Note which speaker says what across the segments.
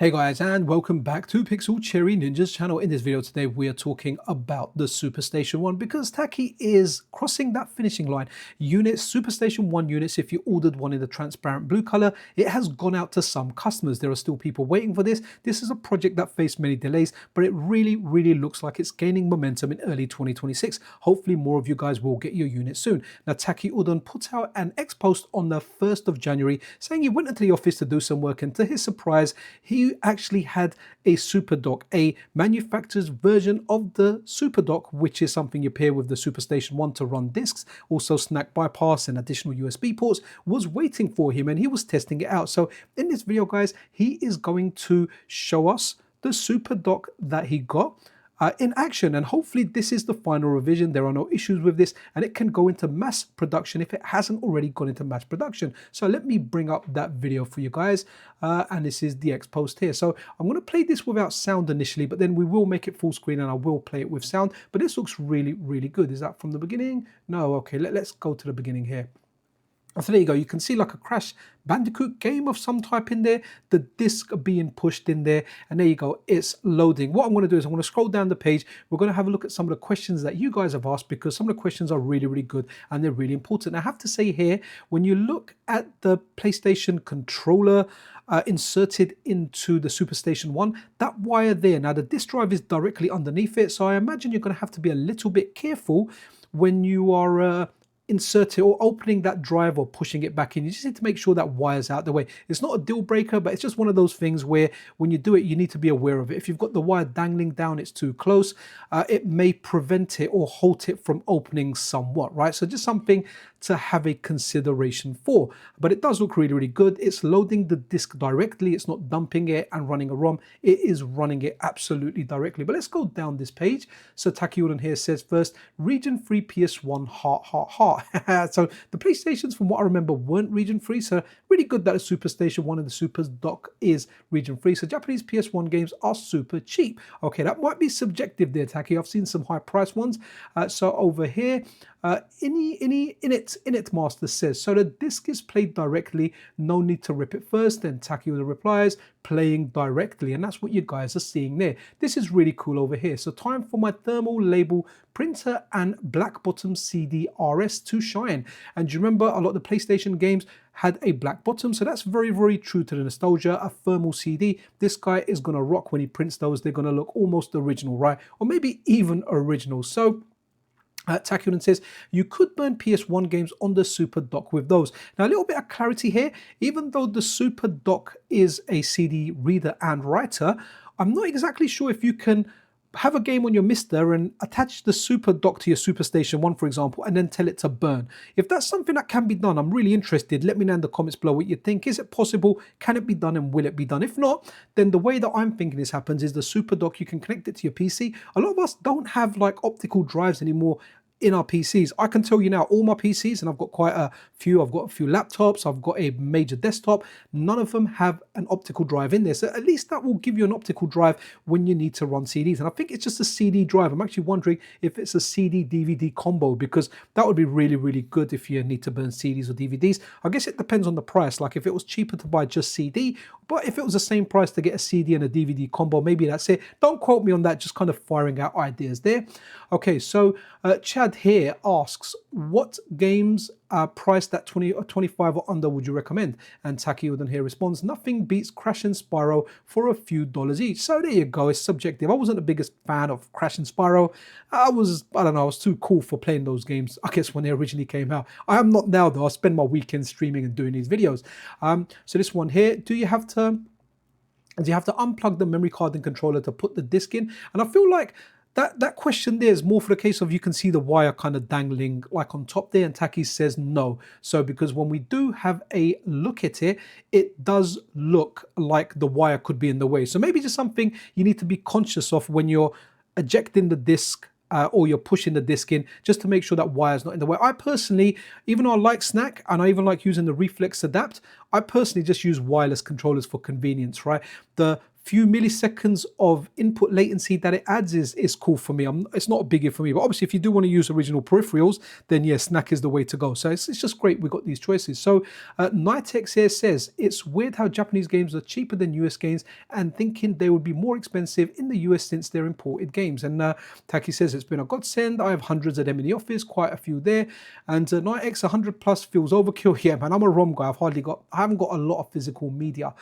Speaker 1: Hey guys, and welcome back to Pixel Cherry Ninja's channel. In this video today we are talking about the SuperStation One because Taki is crossing that finishing line. SuperStation One units, if you ordered one in the transparent blue color, it has gone out to some customers. There are still people waiting for this. This is a project that faced many delays, but it really looks like it's gaining momentum in early 2026. Hopefully more of you guys will get your unit soon. Now Taki Udon put out an X post on the 1st of January saying he went into the office to do some work, and to his surprise he actually had a super dock, a manufacturer's version of the super dock, which is something you pair with the SuperStation One to run discs. Also snack bypass and additional USB ports was waiting for him, and he was testing it out. So in this video guys, he is going to show us the super dock that he got in action, and hopefully this is the final revision. There are no issues with this and it can go into mass production if it hasn't already gone into mass production. So let me bring up that video for you guys, and this is the X post here. So I'm going to play this without sound initially, but then we will make it full screen and I will play it with sound. But this looks really good. Is that from the beginning? No. Okay, let's go to the beginning here. So there you go, you can see like a Crash Bandicoot game of some type in there, the disc being pushed in there, and there you go, it's loading. What I'm going to do is I'm going to scroll down the page. We're going to have a look at some of the questions that you guys have asked, because some of the questions are really good and they're really important. I have to say here, when you look at the PlayStation controller inserted into the SuperStation One, that wire there, now the disk drive is directly underneath it, so I imagine you're going to have to be a little bit careful when you are inserting or opening that drive or pushing it back in. You just need to make sure that wire's out the way. It's not a deal breaker, but it's just one of those things where when you do it, you need to be aware of it. If you've got the wire dangling down, it's too close, it may prevent it or halt it from opening somewhat, right? So just something to have a consideration for. But it does look really good. It's loading the disk directly. It's not dumping it and running a ROM. It is running it absolutely directly. But let's go down this page. So Takiuran here says first, region 3 PS1 heart. So the PlayStations, from what I remember, weren't region free. So really good that the SuperStation One and the Super's dock is region free. So Japanese PS1 games are super cheap. Okay, that might be subjective there, Taki. I've seen some high price ones. So over here, Init Master says, so the disc is played directly, no need to rip it first. Then Taki replies, playing directly, and that's what you guys are seeing there. This is really cool over here. So time for my thermal label printer and black bottom CD RS to shine. And do you remember a lot of the PlayStation games had a black bottom? So that's very true to the nostalgia. A thermal CD, this guy is gonna rock when he prints those. They're gonna look almost original, right? Or maybe even original. So Takunan says, you could burn PS1 games on the Super Dock with those. Now, a little bit of clarity here. Even though the Super Dock is a CD reader and writer, I'm not exactly sure if you can have a game on your MiSTer and attach the Super Dock to your SuperStation One, for example, and then tell it to burn. If that's something that can be done, I'm really interested. Let me know in the comments below what you think. Is it possible? Can it be done, and will it be done? If not, then the way that I'm thinking this happens is the Super Dock, you can connect it to your PC. A lot of us don't have like optical drives anymore in our PCs. I can tell you now, all my PCs, and I've got quite a few, I've got a few laptops, I've got a major desktop, none of them have an optical drive in there. So at least that will give you an optical drive when you need to run CDs. And I think it's just a CD drive. I'm actually wondering if it's a CD DVD combo, because that would be really good if you need to burn CDs or DVDs. I guess it depends on the price. Like if it was cheaper to buy just CD, but if it was the same price to get a CD and a DVD combo, maybe that's it. Don't quote me on that, just kind of firing out ideas there. Okay, so Chad here asks, what games priced at 20 or 25 or under would you recommend? And Taki Udon here responds, nothing beats Crash and Spyro for a few dollars each. So there you go, it's subjective. I wasn't the biggest fan of Crash and Spyro. I don't know, I was too cool for playing those games, I guess, when they originally came out. I am not now though. I spend my weekends streaming and doing these videos. So this one here, do you have to unplug the memory card and controller to put the disc in? And I feel like that question there is more for the case of you can see the wire kind of dangling like on top there, and Taki says no. So because when we do have a look at it, it does look like the wire could be in the way. So maybe just something you need to be conscious of when you're ejecting the disc or you're pushing the disc in, just to make sure that wire's not in the way. I personally, even though I like Snack and I even like using the Reflex Adapt, I personally just use wireless controllers for convenience, right? The few milliseconds of input latency that it adds is cool for me. It's not a biggie for me, but obviously if you do want to use original peripherals, then yeah, Snack is the way to go. So it's just great we got these choices. So Nitex here says, it's weird how Japanese games are cheaper than US games and thinking they would be more expensive in the US since they're imported games. And Taki says, it's been a godsend. I have hundreds of them in the office, quite a few there. And Nitex 100 plus feels overkill. Yeah, man, I'm a ROM guy. I haven't got a lot of physical media.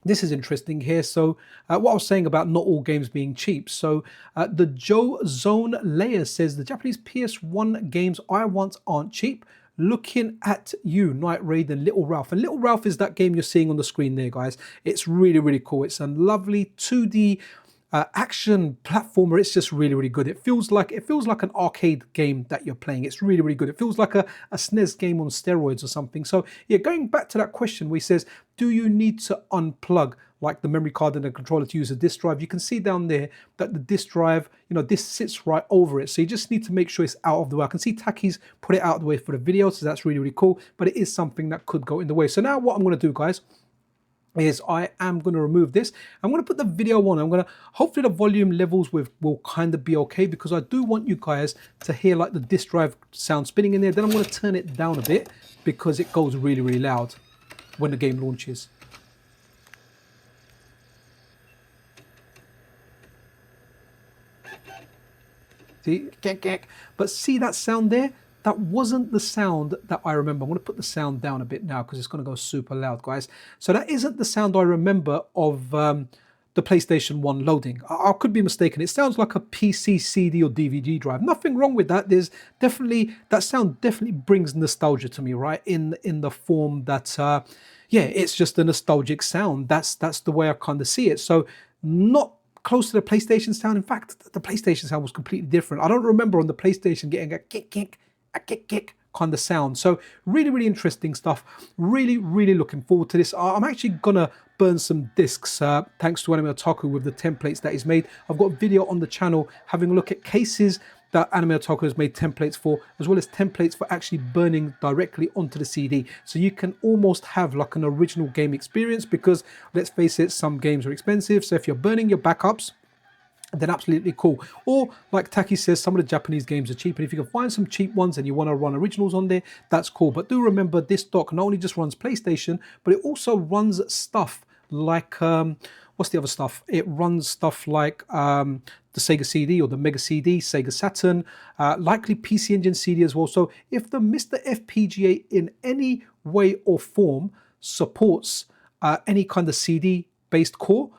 Speaker 1: This is interesting here. So what I was saying about not all games being cheap. So the Joe Zone Layer says the Japanese PS1 games I want aren't cheap. Looking at you, Night Raid and Little Ralph. And Little Ralph is that game you're seeing on the screen there, guys. It's really, really cool. It's a lovely 2D action platformer. It's just really, really good. It feels like an arcade game that you're playing. It's really, really good. It feels like a SNES game on steroids or something. So yeah, going back to that question where he says, do you need to unplug like the memory card and the controller to use a disk drive? You can see down there that the disk drive, this sits right over it. So you just need to make sure it's out of the way. I can see Taki's put it out of the way for the video, so that's really, really cool. But it is something that could go in the way. So now what I'm going to do, guys, is I am going to remove this. I'm going to put the video on. I'm going to, hopefully the volume levels will kind of be okay, because I do want you guys to hear like the disk drive sound spinning in there. Then I'm going to turn it down a bit because it goes really, really loud when the game launches. See, but see that sound there? That wasn't the sound that I remember. I'm going to put the sound down a bit now because it's going to go super loud, guys. So that isn't the sound I remember of the PlayStation 1 loading. I could be mistaken. It sounds like a PC, CD or DVD drive. Nothing wrong with that. There's definitely, that sound definitely brings nostalgia to me, right? In the form that, yeah, it's just a nostalgic sound. That's the way I kind of see it. So not close to the PlayStation sound. In fact, the PlayStation sound was completely different. I don't remember on the PlayStation getting a kick kind of sound. So really, really interesting stuff. Really, really looking forward to this. I'm actually gonna burn some discs thanks to Anime Otaku with the templates that he's made. I've got a video on the channel having a look at cases that Anime Otaku has made templates for, as well as templates for actually burning directly onto the CD. So you can almost have like an original game experience, because let's face it, some games are expensive. So if you're burning your backups, then absolutely cool. Or like Taki says, some of the Japanese games are cheap, and if you can find some cheap ones and you want to run originals on there, that's cool. But do remember, this dock not only just runs PlayStation, but it also runs stuff like what's the other stuff? It runs stuff like the Sega CD or the Mega CD, Sega Saturn, likely PC Engine CD as well. So if the MiSTerFPGA in any way or form supports any kind of CD based core,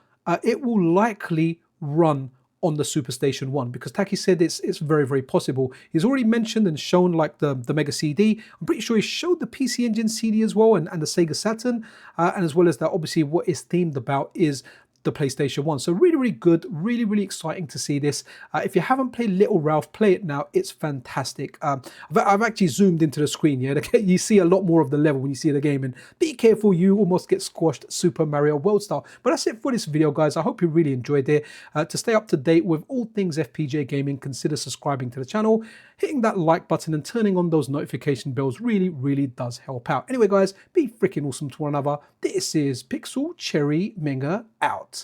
Speaker 1: it will likely run on the SuperStation One, because Taki said it's very, very possible. He's already mentioned and shown like the Mega CD. I'm pretty sure he showed the PC Engine CD as well, and the Sega Saturn, and as well as that, obviously what is themed about is the PlayStation 1. So really, really good, really, really exciting to see this. If you haven't played Little Ralph, play it now. It's fantastic. I've actually zoomed into the screen, yeah. You see a lot more of the level when you see the game, and be careful, you almost get squashed Super Mario World style. But that's it for this video, guys. I hope you really enjoyed it. To stay up to date with all things FPGA gaming, consider subscribing to the channel, hitting that like button and turning on those notification bells really, really does help out. Anyway, guys, be freaking awesome to one another. This is Pixel Cherry Menga out.